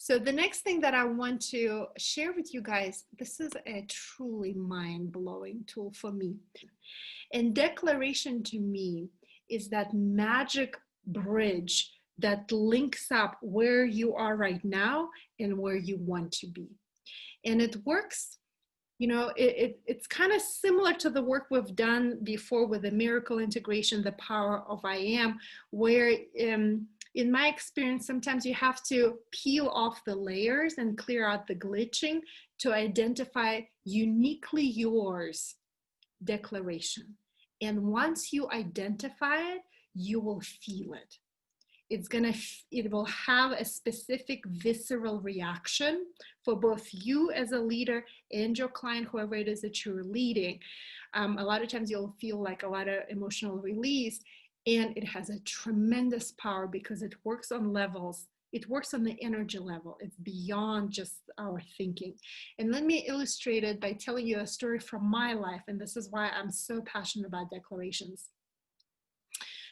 So the next thing that I want to share with you guys, this is a truly mind-blowing tool for me. And declaration to me is that magic bridge that links up where you are right now and where you want to be. And it works, it's kind of similar to the work we've done before with the miracle integration, the power of I am, where in my experience, sometimes you have to peel off the layers and clear out the glitching to identify uniquely yours declaration. And once you identify it, you will feel it. It will have a specific visceral reaction for both you as a leader and your client, whoever it is that you're leading. A lot of times you'll feel like a lot of emotional release, and it has a tremendous power because it works on levels. It works on the energy level. It's beyond just our thinking. And let me illustrate it by telling you a story from my life. And this is why I'm so passionate about declarations.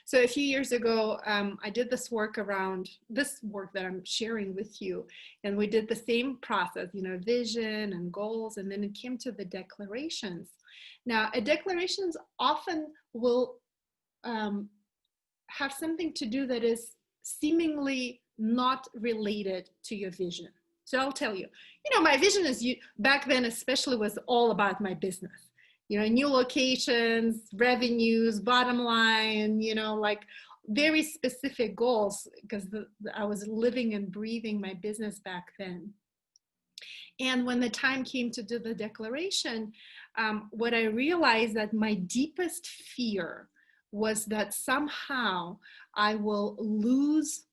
So a few years ago, I did this work around this work that I'm sharing with you. And we did the same process, vision and goals. And then it came to the declarations. Now, a declarations often will have something to do that is seemingly not related to your vision. So I'll tell you, my vision is back then especially was all about my business. New locations, revenues, bottom line, like very specific goals because I was living and breathing my business back then. And when the time came to do the declaration, what I realized that my deepest fear was that somehow I will lose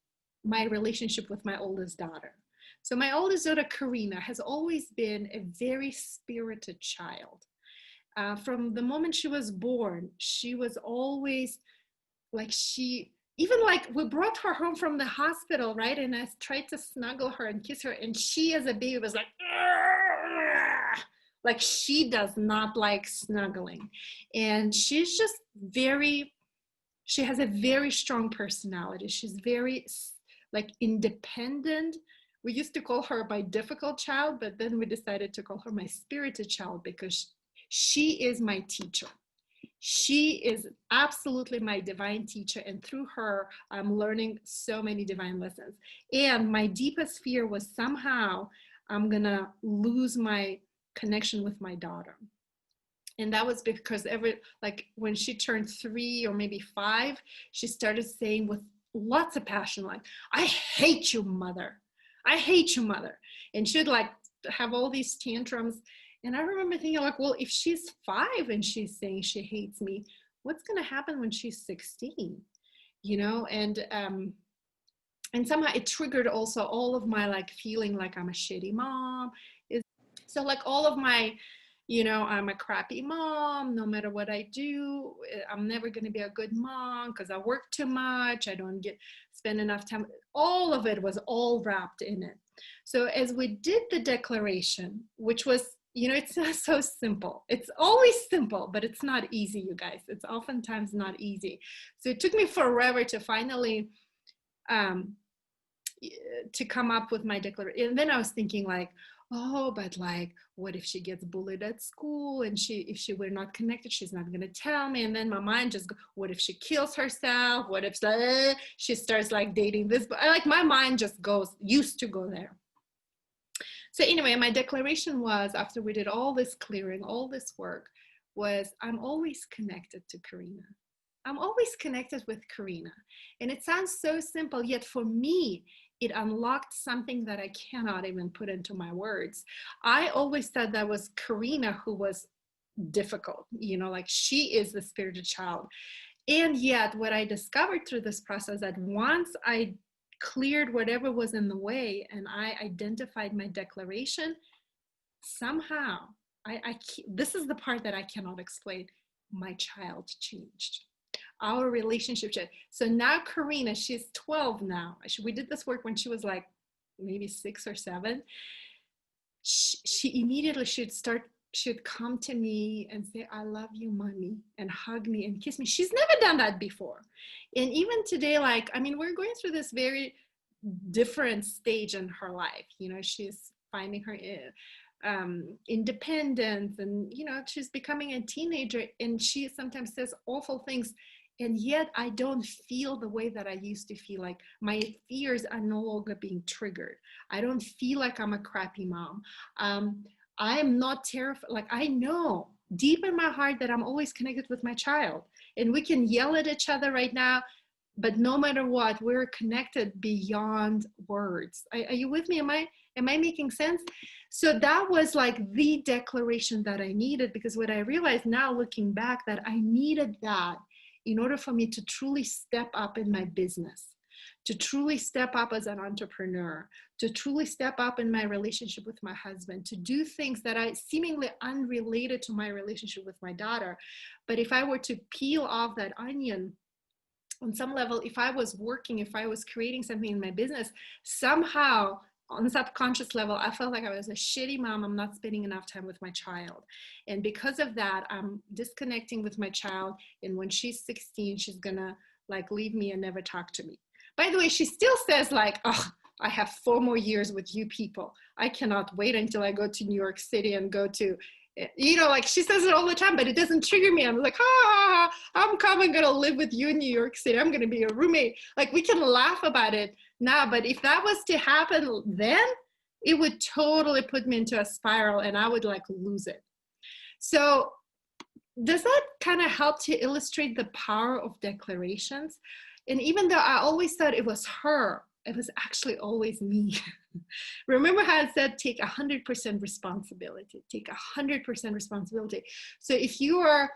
my relationship with my oldest daughter. So my oldest daughter, Karina, has always been a very spirited child. From the moment she was born, she was always like even like we brought her home from the hospital, right? And I tried to snuggle her and kiss her. And she as a baby was like she does not like snuggling. And she's just she has a very strong personality. She's very like independent. We used to call her my difficult child, but then we decided to call her my spirited child because she is my teacher. She is absolutely my divine teacher. And through her, I'm learning so many divine lessons. And my deepest fear was somehow I'm going to lose my connection with my daughter. And that was because when she turned 3 or maybe 5, she started saying with lots of passion, like, I hate you, mother. I hate you, mother. And she'd like have all these tantrums. And I remember thinking like, well, if she's 5 and she's saying she hates me, what's going to happen when she's 16? And somehow it triggered also all of my like feeling like I'm a shitty mom. So like all of my, I'm a crappy mom. No matter what I do, I'm never going to be a good mom because I work too much. I don't spend enough time. All of it was all wrapped in it. So as we did the declaration, which was, it's not so simple. It's always simple, but it's not easy, you guys. It's oftentimes not easy. So it took me forever to finally to come up with my declaration. And then I was thinking like, oh, but like, what if she gets bullied at school and if we're not connected, she's not going to tell me. And then my mind just goes, what if she kills herself? What if she starts like dating this? But like my mind just used to go there. So anyway, my declaration was, after we did all this clearing, all this work, was I'm always connected to Karina. I'm always connected with Karina. And it sounds so simple, yet for me, it unlocked something that I cannot even put into my words. I always thought that was Karina who was difficult, like she is the spirited child. And yet what I discovered through this process, that once I cleared whatever was in the way and I identified my declaration, somehow, this is the part that I cannot explain, my child changed. Our relationship changed. So now Karina, she's 12 now. We did this work when she was like maybe 6 or 7. She immediately should come to me and say, I love you, mommy, and hug me and kiss me. She's never done that before. And even today, we're going through this very different stage in her life. You know, she's finding her independence, and you know, she's becoming a teenager, and she sometimes says awful things, and yet I don't feel the way that I used to feel. Like my fears are no longer being triggered. I don't feel like I'm a crappy mom. I am not terrified. Like I know deep in my heart that I'm always connected with my child, and we can yell at each other right now, but no matter what, we're connected beyond words. Are you with me? Am I making sense? So that was like the declaration that I needed, because what I realized now looking back, that I needed that in order for me to truly step up in my business, to truly step up as an entrepreneur, to truly step up in my relationship with my husband, to do things that are seemingly unrelated to my relationship with my daughter. But if I were to peel off that onion, on some level, if I was working, if I was creating something in my business, somehow on a subconscious level, I felt like I was a shitty mom. I'm not spending enough time with my child. And because of that, I'm disconnecting with my child. And when she's 16, she's gonna like leave me and never talk to me. By the way, she still says like, oh, I have 4 more years with you people. I cannot wait until I go to New York City and go to, you know, like she says it all the time, but it doesn't trigger me. I'm like, I'm coming, gonna live with you in New York City. I'm gonna be a roommate. Like we can laugh about it now, but if that was to happen then, it would totally put me into a spiral and I would like lose it. So does that kind of help to illustrate the power of declarations? And even though I always thought it was her, it was actually always me. Remember how I said, take 100% responsibility, take 100% responsibility. So if you are,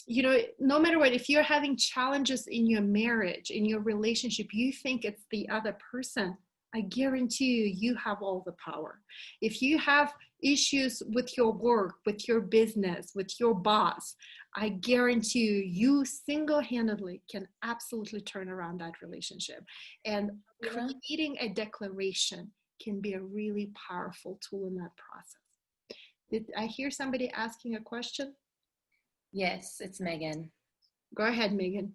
you know, no matter what, if you're having challenges in your marriage, in your relationship, you think it's the other person, I guarantee you, you have all the power. If you have issues with your work, with your business, with your boss, I guarantee you, you single-handedly can absolutely turn around that relationship. And creating a declaration can be a really powerful tool in that process. Did I hear somebody asking a question? Yes, it's Megan. Go ahead, Megan.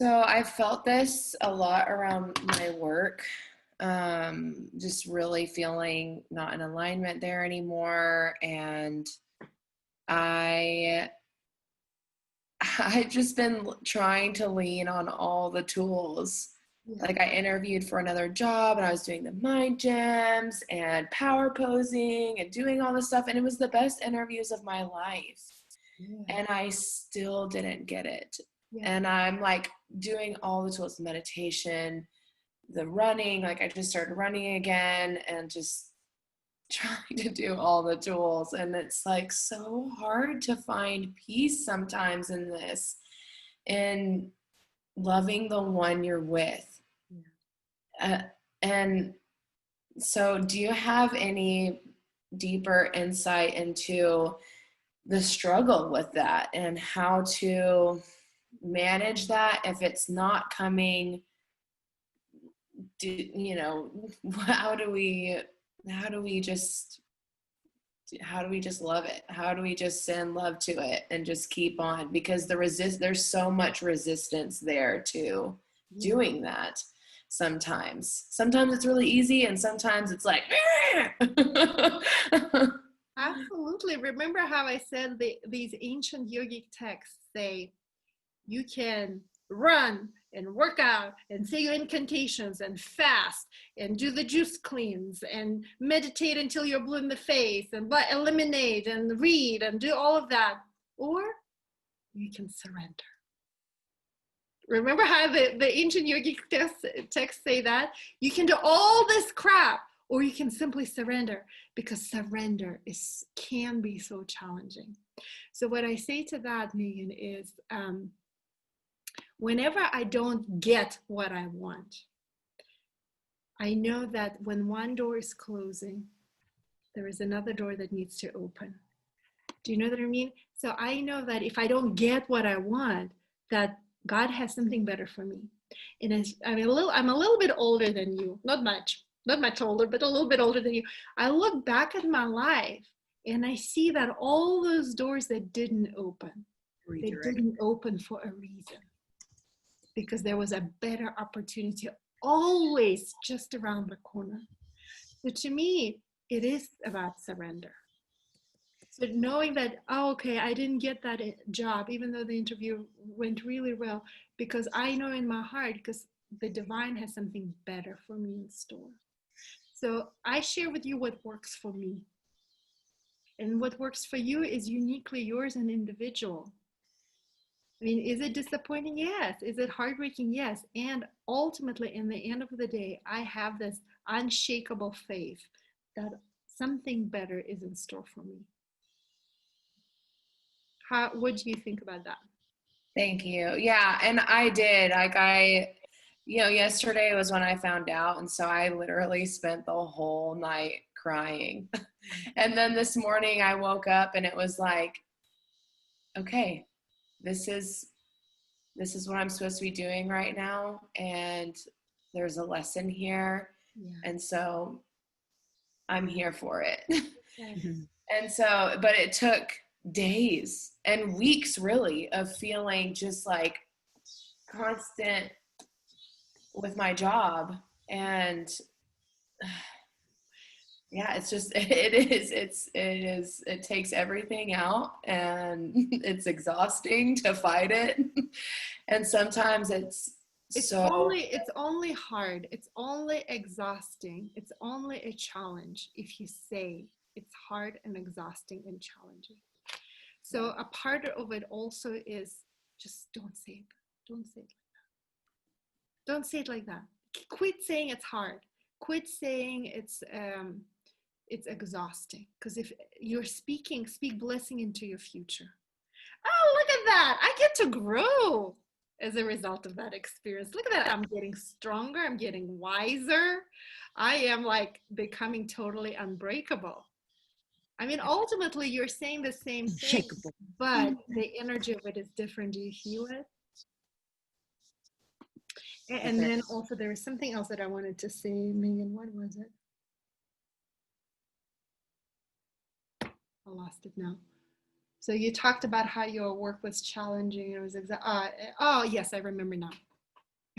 So I felt this a lot around my work, just really feeling not in alignment there anymore. And I've just been trying to lean on all the tools. Yeah. Like I interviewed for another job and I was doing the mind gems and power posing and doing all this stuff. And it was the best interviews of my life. Yeah. And I still didn't get it. Yeah. And I'm like doing all the tools, meditation, the running, like I just started running again and just trying to do all the tools. And it's like so hard to find peace sometimes in this, in loving the one you're with. And so do you have any deeper insight into the struggle with that and how to manage that if it's not coming, you know, how do we just love it? How do we just send love to it and just keep on? Because there's so much resistance there to doing that. Sometimes it's really easy and sometimes it's like Absolutely. Remember how I said these ancient yogic texts say you can run and work out and say your incantations and fast and do the juice cleans and meditate until you're blue in the face and eliminate and read and do all of that, or you can surrender. Remember how the ancient yogic texts say that? You can do all this crap, or you can simply surrender, because surrender can be so challenging. So what I say to that, Megan, is whenever I don't get what I want, I know that when one door is closing, there is another door that needs to open. Do you know what I mean? So I know that if I don't get what I want, that God has something better for me. And I'm a little bit older than you, not much older, but a little bit older than you. I look back at my life and I see that all those doors that didn't open, they didn't open for a reason. Because there was a better opportunity always just around the corner. So to me, it is about surrender. So knowing that, oh, okay, I didn't get that job, even though the interview went really well, because I know in my heart, because the divine has something better for me in store. So I share with you what works for me. And what works for you is uniquely yours and individual. I mean, is it disappointing? Yes. Is it heartbreaking? Yes. And ultimately, in the end of the day, I have this unshakable faith that something better is in store for me. What do you think about that? Thank you. Yeah, and I did. Like yesterday was when I found out, and so I literally spent the whole night crying. And then this morning I woke up and it was like, okay, this is what I'm supposed to be doing right now, and there's a lesson here. Yeah. And so I'm here for it. Yeah. And so, but it took days and weeks really of feeling just like constant with my job. And yeah, it's just, it takes everything out, and it's exhausting to fight it. And sometimes it's only hard. It's only exhausting. It's only a challenge if you say it's hard and exhausting and challenging. So a part of it also is just don't say it. Don't say it like that. Don't say it like that. Quit saying it's hard. Quit saying it's exhausting. Because if you're speak blessing into your future. Oh, look at that. I get to grow as a result of that experience. Look at that. I'm getting stronger. I'm getting wiser. I am like becoming totally unbreakable. I mean, ultimately, you're saying the same thing, but the energy of it is different. Do you feel it? And then also, there was something else that I wanted to say, Megan. What was it? I lost it now. So you talked about how your work was challenging. It was oh yes, I remember now.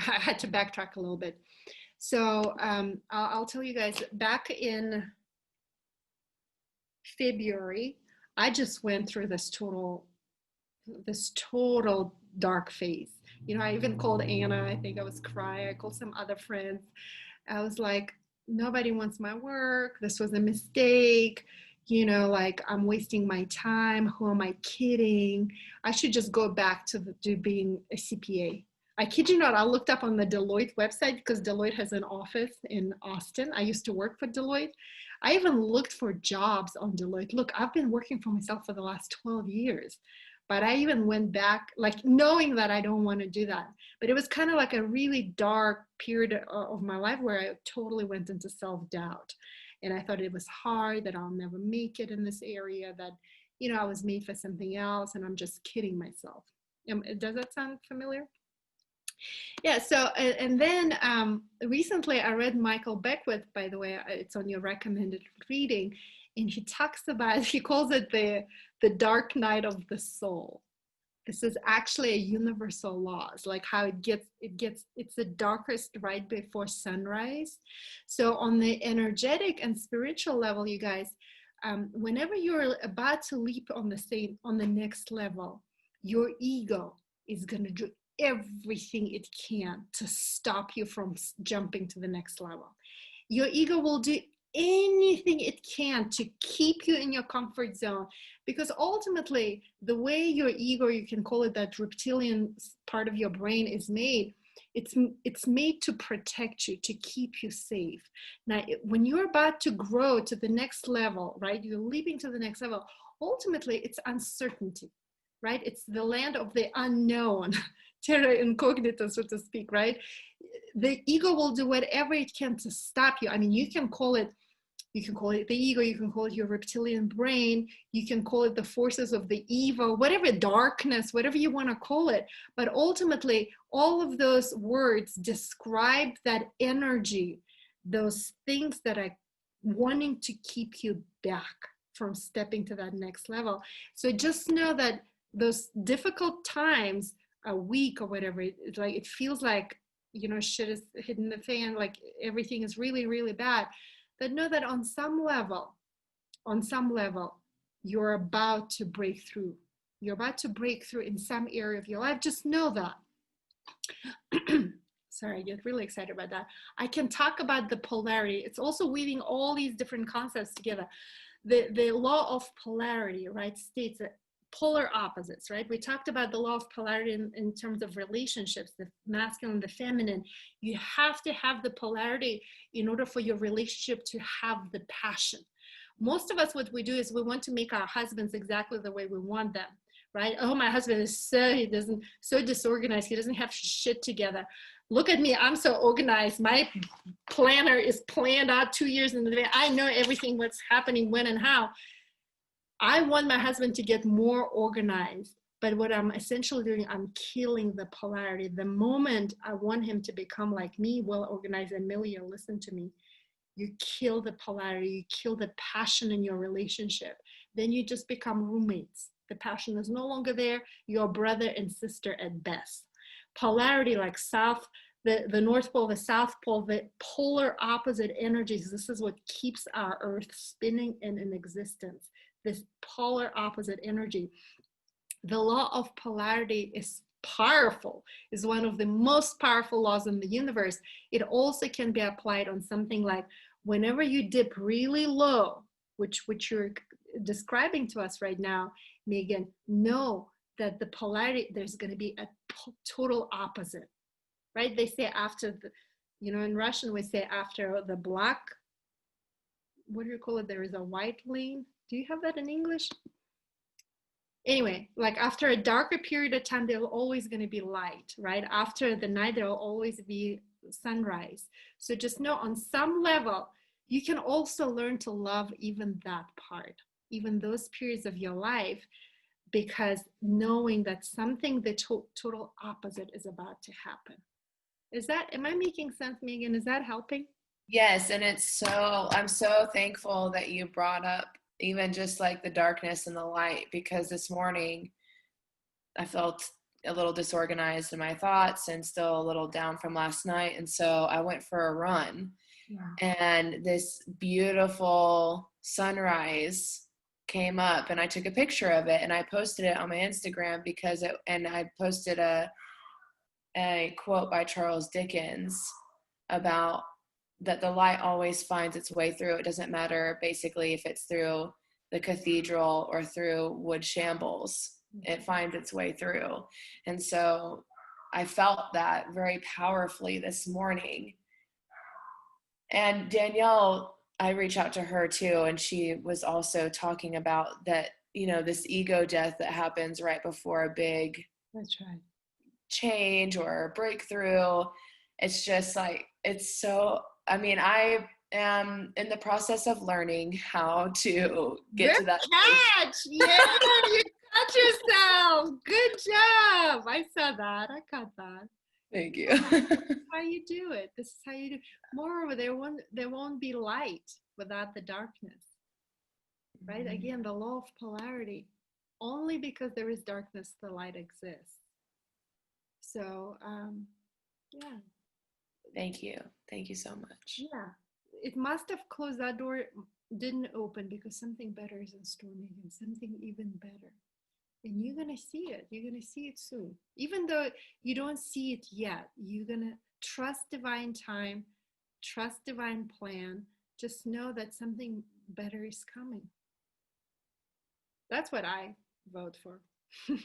I had to backtrack a little bit. So I'll tell you guys. Back in February, I just went through this total dark phase. You know, I even called Anna. I think I was crying. I called some other friends. I was like, nobody wants my work. This was a mistake. You know, like I'm wasting my time. Who am I kidding? I should just go back to being a CPA. I kid you not, I looked up on the Deloitte website because Deloitte has an office in Austin. I used to work for Deloitte. I even looked for jobs on Deloitte. Look, I've been working for myself for the last 12 years. But I even went back, like knowing that I don't want to do that. But it was kind of like a really dark period of my life where I totally went into self-doubt. And I thought it was hard, that I'll never make it in this area, that, you know, I was made for something else and I'm just kidding myself. Does that sound familiar? Yeah, so, and then recently I read Michael Beckwith, by the way, it's on your recommended reading, and he talks about, he calls it the dark night of the soul. This is actually a universal law. It's like how it's the darkest right before sunrise. So on the energetic and spiritual level, you guys, whenever you're about to leap on the next level, your ego is going to do everything it can to stop you from jumping to the next level. Your ego will do anything it can to keep you in your comfort zone, because ultimately the way your ego, you can call it that reptilian part of your brain, is made, it's made to protect you, to keep you safe. Now when you're about to grow to the next level, right, you're leaping to the next level, ultimately it's uncertainty, right? It's the land of the unknown, terra incognita, so to speak, right? The ego will do whatever it can to stop you. I mean, you can call it the ego, you can call it your reptilian brain, you can call it the forces of the evil, whatever, darkness, whatever you want to call it. But ultimately, all of those words describe that energy, those things that are wanting to keep you back from stepping to that next level. So just know that those difficult times, a week or whatever, it's like, it feels like shit is hitting the fan, like everything is really, really bad. But know that on some level, you're about to break through. You're about to break through in some area of your life. Just know that. Sorry, I get really excited about that. I can talk about the polarity. It's also weaving all these different concepts together. The law of polarity, right, states that polar opposites, right? We talked about the law of polarity in terms of relationships, the masculine, the feminine. You have to have the polarity in order for your relationship to have the passion. Most of us, what we do is we want to make our husbands exactly the way we want them, right? Oh, my husband is so disorganized. He doesn't have shit together. Look at me, I'm so organized. My planner is planned out 2 years in advance. I know everything, what's happening, when and how. I want my husband to get more organized, but what I'm essentially doing, I'm killing the polarity. The moment I want him to become like me, well organized, Amelia, listen to me, you kill the polarity, you kill the passion in your relationship. Then you just become roommates. The passion is no longer there. You're brother and sister at best. Polarity, like the North Pole, the South Pole, the polar opposite energies. This is what keeps our Earth spinning and in existence. This polar opposite energy. The law of polarity is powerful, is one of the most powerful laws in the universe. It also can be applied on something like whenever you dip really low, which you're describing to us right now, Megan, know that the polarity, there's going to be a total opposite, right? They say after the, in Russian, we say after the black, what do you call it? There is a white lane. Do you have that in English? Anyway, like after a darker period of time, there's always going to be light, right? After the night, there will always be sunrise. So just know on some level, you can also learn to love even that part, even those periods of your life, because knowing that something the total opposite is about to happen. Am I making sense, Megan? Is that helping? Yes, and I'm so thankful that you brought up even just like the darkness and the light, because this morning I felt a little disorganized in my thoughts and still a little down from last night. And so I went for a run, and this beautiful sunrise came up, and I took a picture of it and I posted it on my Instagram and I posted a quote by Charles Dickens about that the light always finds its way through. It doesn't matter basically if it's through the cathedral or through wood shambles, it finds its way through. And so I felt that very powerfully this morning. And Danielle, I reached out to her too, and she was also talking about that, this ego death that happens right before a big That's right. change or breakthrough. It's just like, I am in the process of learning how to get to that catch. Yeah, you caught yourself. Good job. I saw that. I caught that. Thank you. This is how you do it. This is how you do. Moreover, there won't be light without the darkness. Right? Again, the law of polarity. Only because there is darkness, the light exists. So, yeah. Thank you. Thank you so much. Yeah. It must have closed, that door didn't open because something better is in store, Megan. Something even better. And you're going to see it. You're going to see it soon. Even though you don't see it yet, you're going to trust divine time, trust divine plan. Just know that something better is coming. That's what I vote for.